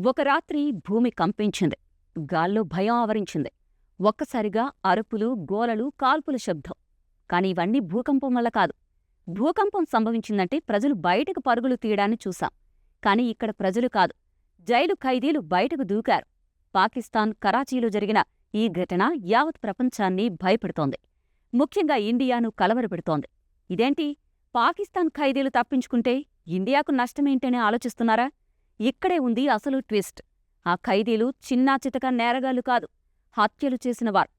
ఒక రాత్రి భూమి కంపించింది. గాల్లో భయం ఆవరించింది. ఒక్కసారిగా అరుపులు, గోలలు, కాల్పుల శబ్దం. కాని ఇవన్నీ భూకంపం వల్ల కాదు. భూకంపం సంభవించిందంటే ప్రజలు బయటకు పరుగులు తీయడాన్ని చూశాం. కాని ఇక్కడ ప్రజలు కాదు, జైలు ఖైదీలు బయటకు దూకారు. పాకిస్తాన్ కరాచీలో జరిగిన ఈ ఘటన యావత్ ప్రపంచాన్ని భయపెడుతోంది. ముఖ్యంగా ఇండియాను కలవరపెడుతోంది. ఇదేంటి, పాకిస్తాన్ ఖైదీలు తప్పించుకుంటే ఇండియాకు నష్టమేంటని ఆలోచిస్తున్నారా? ఇక్కడే ఉంది అసలు ట్విస్ట్. ఆ ఖైదీలు చిన్నా చితక నేరగాళ్లు కాదు, హత్యలు చేసినవారు.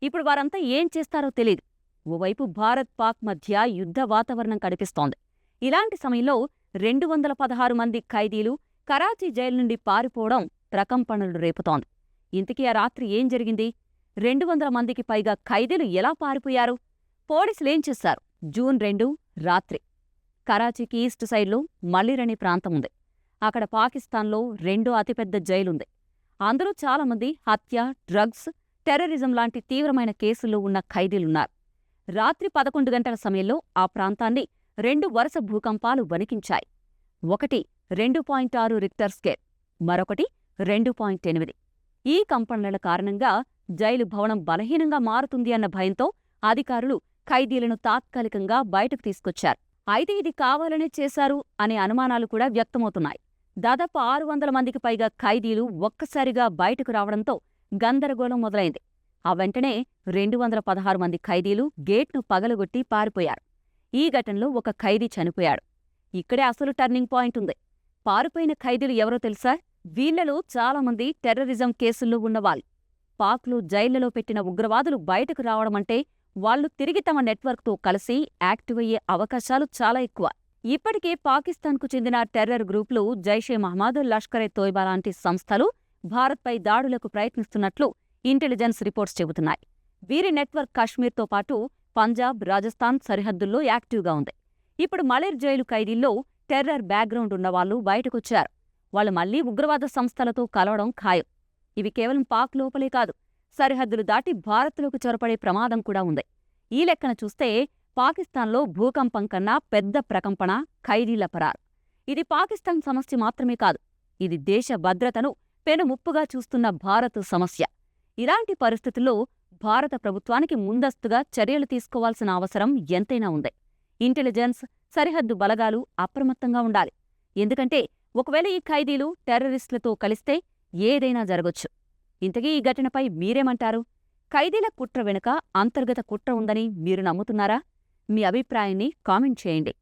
ఇప్పుడు వారంతా ఏం చేస్తారో తెలీదు. ఓవైపు భారత్ పాక్ మధ్య యుద్ధ వాతావరణం కనిపిస్తోంది. ఇలాంటి సమయంలో 216 మంది ఖైదీలు కరాచీ జైలు నుండి పారిపోవడం ప్రకంపనలు రేపుతోంది. ఇంతకీ ఆ రాత్రి ఏం జరిగింది? 200 మందికి పైగా ఖైదీలు ఎలా పారిపోయారు? పోలీసులేం చేశారు? జూన్ 2 రాత్రి కరాచీకి ఈస్ట్ సైడ్లో మల్లిరణి ప్రాంతముంది. అక్కడ పాకిస్తాన్లో రెండో అతిపెద్ద జైలుంది. అందులో చాలామంది హత్య, డ్రగ్స్, టెర్రరిజం లాంటి తీవ్రమైన కేసుల్లో ఉన్న ఖైదీలున్నారు. రాత్రి 11 గంటల సమయంలో ఆ ప్రాంతాన్ని 2 వరుస భూకంపాలు వణికించాయి. ఒకటి 2.6 రిక్టర్ స్కేల్, మరొకటి 2.8. ఈ కంపనల కారణంగా జైలు భవనం బలహీనంగా మారుతుంది అన్న భయంతో అధికారులు ఖైదీలను తాత్కాలికంగా బయటకు తీసుకొచ్చారు. అయితే ఇది కావాలనే చేశారు అనే అనుమానాలు కూడా వ్యక్తమవుతున్నాయి. దాదాపు 600 మందికి పైగా ఖైదీలు ఒక్కసారిగా బయటకు రావడంతో గందరగోళం మొదలైంది. ఆ వెంటనే 216 మంది ఖైదీలు గేట్ను పగలగొట్టి పారిపోయారు. ఈ ఘటనలో ఒక ఖైదీ చనిపోయాడు. ఇక్కడే అసలు టర్నింగ్ పాయింట్ ఉంది. పారిపోయిన ఖైదీలు ఎవరో తెలుసా? వీళ్లలో చాలామంది టెర్రరిజం కేసుల్లో ఉన్నవాళ్ళు. పాక్లో జైళ్లలో పెట్టిన ఉగ్రవాదులు బయటకు రావడమంటే వాళ్లు తిరిగి తమ నెట్వర్క్తో కలిసి యాక్టివ్ అయ్యే అవకాశాలు చాలా ఎక్కువ. ఇప్పటికే పాకిస్తాన్కు చెందిన టెర్రర్ గ్రూపులు జైషే మహమ్మద్, లష్కరే తోయిబా లాంటి సంస్థలు భారత్పై దాడులకు ప్రయత్నిస్తున్నట్లు ఇంటెలిజెన్స్ రిపోర్ట్స్ చెబుతున్నాయి. వీరి నెట్వర్క్ కాశ్మీర్తో పాటు పంజాబ్, రాజస్థాన్ సరిహద్దుల్లో యాక్టివ్గా ఉంది. ఇప్పుడు మలేర్ జైలు ఖైదీల్లో టెర్రర్ బ్యాక్గ్రౌండ్ ఉన్నవాళ్లు బయటకొచ్చారు. వాళ్ళు మళ్లీ ఉగ్రవాద సంస్థలతో కలవడం ఖాయం. ఇవి కేవలం పాక్ లోపలే కాదు, సరిహద్దులు దాటి భారత్లోకి చొరపడే ప్రమాదం కూడా ఉంది. ఈ లెక్కన చూస్తే పాకిస్తాన్లో భూకంపం కన్నా పెద్ద ప్రకంపన ఖైదీల పరారు. ఇది పాకిస్తాన్ సమస్య మాత్రమే కాదు, ఇది దేశ భద్రతను పెనుముప్పుగా చూస్తున్న భారత్ సమస్య. ఇలాంటి పరిస్థితుల్లో భారత ప్రభుత్వానికి ముందస్తుగా చర్యలు తీసుకోవాల్సిన అవసరం ఎంతైనా ఉంది. ఇంటెలిజెన్స్, సరిహద్దు బలగాలు అప్రమత్తంగా ఉండాలి. ఎందుకంటే ఒకవేళ ఈ ఖైదీలు టెర్రరిస్టులతో కలిస్తే ఏదైనా జరగొచ్చు. ఇంతకీ ఈ ఘటనపై మీరేమంటారు? ఖైదీల కుట్ర వెనుక అంతర్గత కుట్ర ఉందని మీరు నమ్ముతున్నారా? మీ అభిప్రాయాన్ని కామెంట్ చేయండి.